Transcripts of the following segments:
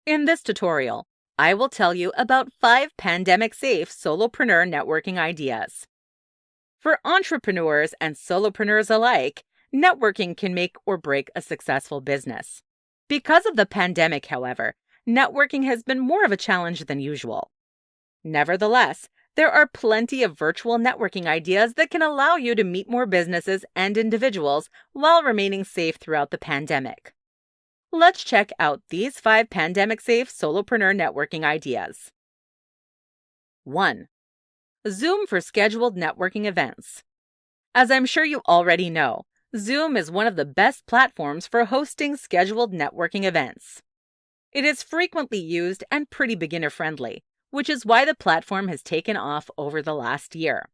In this tutorial, I will tell you about 5 pandemic-safe solopreneur networking ideas. For entrepreneurs and solopreneurs alike, networking can make or break a successful business. Because of the pandemic, however, networking has been more of a challenge than usual. Nevertheless, there are plenty of virtual networking ideas that can allow you to meet more businesses and individuals while remaining safe throughout the pandemic. Let's check out these 5 pandemic-safe solopreneur networking ideas. 1. Zoom for scheduled networking events. As I'm sure you already know, Zoom is one of the best platforms for hosting scheduled networking events. It is frequently used and pretty beginner-friendly, which is why the platform has taken off over the last year.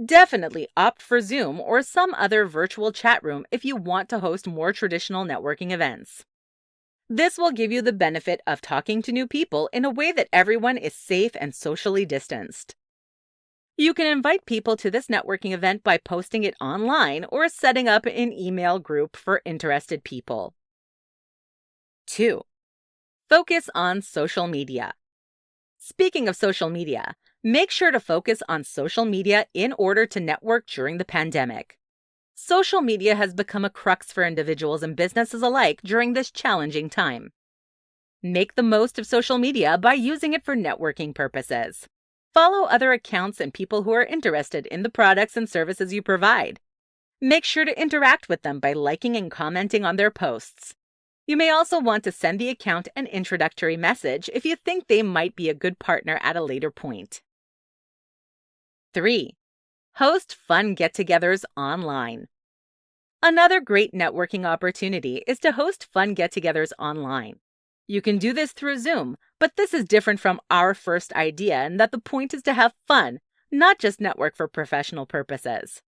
Definitely opt for Zoom or some other virtual chat room if you want to host more traditional networking events. This will give you the benefit of talking to new people in a way that everyone is safe and socially distanced. You can invite people to this networking event by posting it online or setting up an email group for interested people. 2. Focus on social media. Speaking of social media, make sure to focus on social media in order to network during the pandemic. Social media has become a crux for individuals and businesses alike during this challenging time. Make the most of social media by using it for networking purposes. Follow other accounts and people who are interested in the products and services you provide. Make sure to interact with them by liking and commenting on their posts. You may also want to send the account an introductory message if you think they might be a good partner at a later point. 3. Host fun get-togethers online. Another great networking opportunity is to host fun get-togethers online. You can do this through Zoom, but this is different from our first idea in that the point is to have fun, not just network for professional purposes.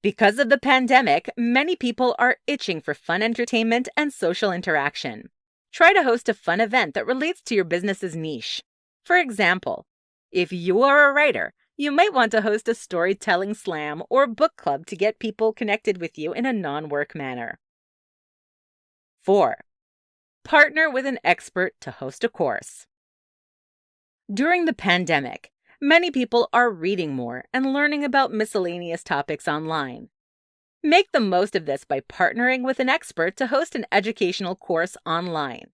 Because of the pandemic, many people are itching for fun entertainment and social interaction. Try to host a fun event that relates to your business's niche. For example, if you are a writer, you might want to host a storytelling slam or book club to get people connected with you in a non-work manner. 4. Partner with an expert to host a course. During the pandemic, many people are reading more and learning about miscellaneous topics online. Make the most of this by partnering with an expert to host an educational course online.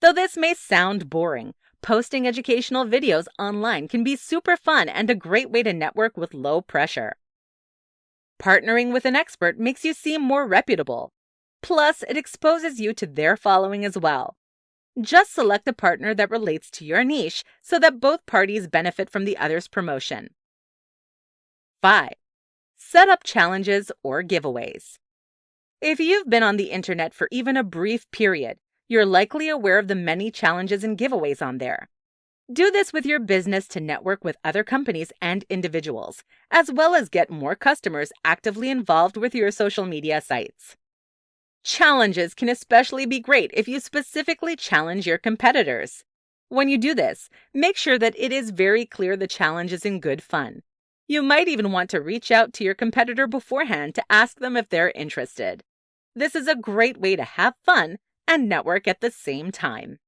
Though this may sound boring, posting educational videos online can be super fun and a great way to network with low pressure. Partnering with an expert makes you seem more reputable. Plus, it exposes you to their following as well. Just select a partner that relates to your niche so that both parties benefit from the other's promotion. 5. Set up challenges or giveaways. If you've been on the internet for even a brief period, you're likely aware of the many challenges and giveaways on there. Do this with your business to network with other companies and individuals, as well as get more customers actively involved with your social media sites. Challenges can especially be great if you specifically challenge your competitors. When you do this, make sure that it is very clear the challenge is in good fun. You might even want to reach out to your competitor beforehand to ask them if they're interested. This is a great way to have fun and network at the same time.